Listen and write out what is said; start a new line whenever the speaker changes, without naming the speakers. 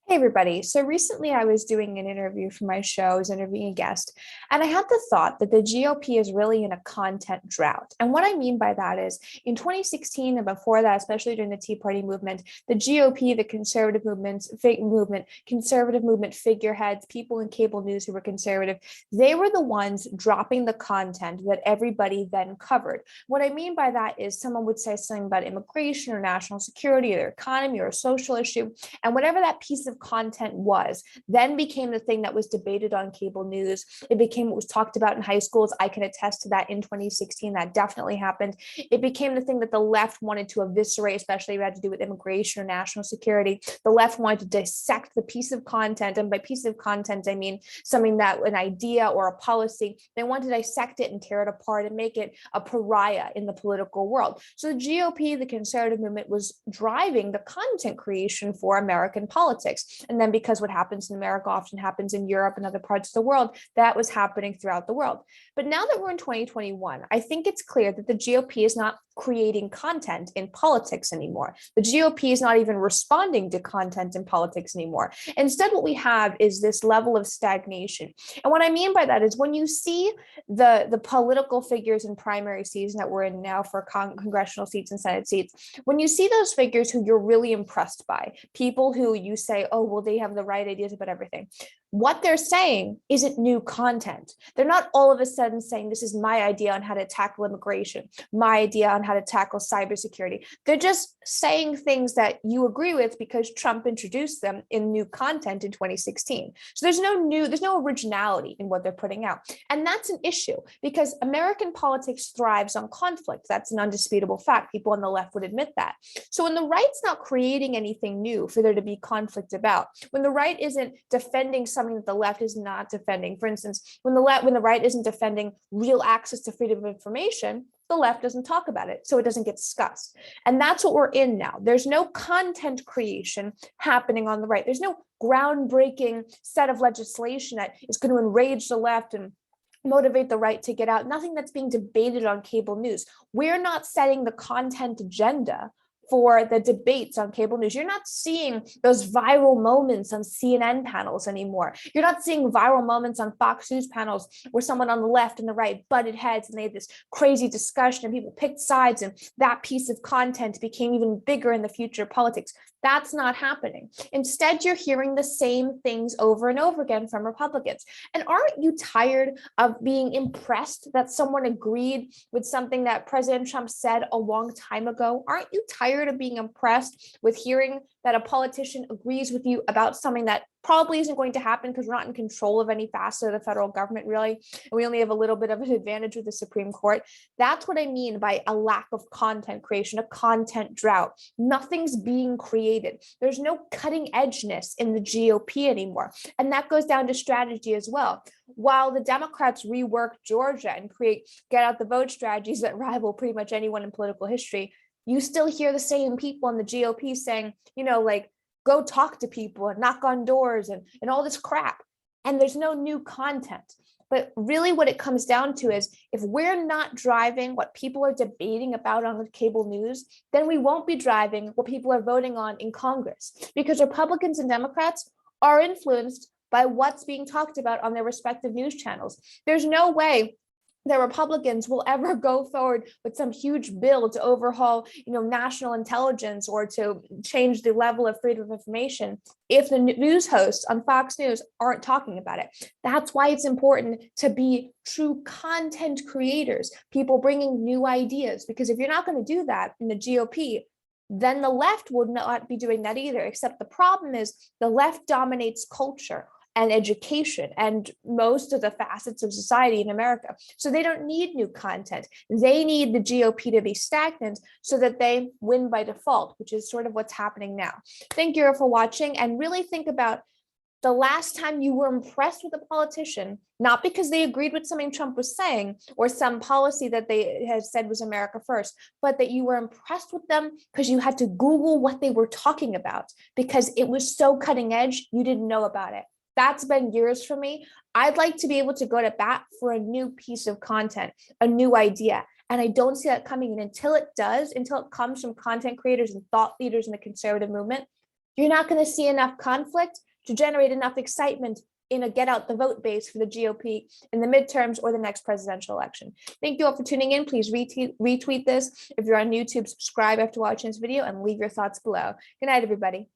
Hey everybody. So recently I was doing an interview for my show, I was interviewing a guest, and I had the thought that the GOP is really in a content drought. And what I mean by that is in 2016 and before that, especially during the Tea Party movement, the GOP, the conservative conservative movement figureheads, people in cable news who were conservative, they were the ones dropping the content that everybody then covered. What I mean by that is someone would say something about immigration or national security or economy or a social issue, and whatever that piece of content was then became the thing that was debated on cable news. It became what was talked about in high schools. I can attest to that in 2016. That definitely happened. It became the thing that the left wanted to eviscerate, especially if it had to do with immigration or national security. The left wanted to dissect the piece of content. And by piece of content, I mean something that an idea or a policy, they wanted to dissect it and tear it apart and make it a pariah in the political world. So the GOP, the conservative movement, was driving the content creation for American politics. And then because what happens in America often happens in Europe and other parts of the world, that was happening throughout the world. But now that we're in 2021, I think it's clear that the GOP is not creating content in politics anymore. The GOP is not even responding to content in politics anymore. Instead, what we have is this level of stagnation. And what I mean by that is when you see the political figures in primary season that we're in now for congressional seats and Senate seats, when you see those figures who you're really impressed by, people who you say, oh, well, they have the right ideas about everything. What they're saying isn't new content. They're not all of a sudden saying, this is my idea on how to tackle immigration, my idea on how to tackle cybersecurity. They're just saying things that you agree with because Trump introduced them in new content in 2016. So there's no originality in what they're putting out. And that's an issue because American politics thrives on conflict. That's an undisputable fact. People on the left would admit that. So when the right's not creating anything new for there to be conflict about, when the right isn't defending something that the left is not defending. For instance, when the right isn't defending real access to freedom of information, the left doesn't talk about it, so it doesn't get discussed. And that's what we're in now. There's no content creation happening on the right. There's no groundbreaking set of legislation that is going to enrage the left and motivate the right to get out. Nothing that's being debated on cable news. We're not setting the content agenda for the debates on cable news. You're not seeing those viral moments on CNN panels anymore. You're not seeing viral moments on Fox News panels where someone on the left and the right butted heads and they had this crazy discussion and people picked sides and that piece of content became even bigger in the future of politics. That's not happening. Instead, you're hearing the same things over and over again from Republicans. And aren't you tired of being impressed that someone agreed with something that President Trump said a long time ago? Aren't you tired of being impressed with hearing that a politician agrees with you about something that probably isn't going to happen because we're not in control of any facet of the federal government, really, and we only have a little bit of an advantage with the Supreme Court? That's what I mean by a lack of content creation, a content drought. Nothing's being created. There's no cutting edgeness in the GOP anymore. And that goes down to strategy as well. While the Democrats rework Georgia and create get out the vote strategies that rival pretty much anyone in political history, you still hear the same people in the GOP saying, like, go talk to people and knock on doors and all this crap. And there's no new content. But really what it comes down to is if we're not driving what people are debating about on the cable news, then we won't be driving what people are voting on in Congress, because Republicans and Democrats are influenced by what's being talked about on their respective news channels. There's no way the Republicans will ever go forward with some huge bill to overhaul, national intelligence or to change the level of freedom of information if the news hosts on Fox News aren't talking about it. That's why it's important to be true content creators, people bringing new ideas, because if you're not going to do that in the GOP, then the left will not be doing that either. Except the problem is the left dominates culture and education and most of the facets of society in America. So they don't need new content. They need the GOP to be stagnant so that they win by default, which is sort of what's happening now. Thank you for watching, and really think about the last time you were impressed with a politician, not because they agreed with something Trump was saying or some policy that they had said was America first, but that you were impressed with them because you had to Google what they were talking about because it was so cutting edge, you didn't know about it. That's been years for me. I'd like to be able to go to bat for a new piece of content, a new idea. And I don't see that coming. And until it does, until it comes from content creators and thought leaders in the conservative movement, You're not going to see enough conflict to generate enough excitement in a get out the vote base for the GOP in the midterms or the next presidential election. Thank you all for tuning in. Please retweet this. If you're on YouTube, subscribe after watching this video and leave your thoughts below. Good night, everybody.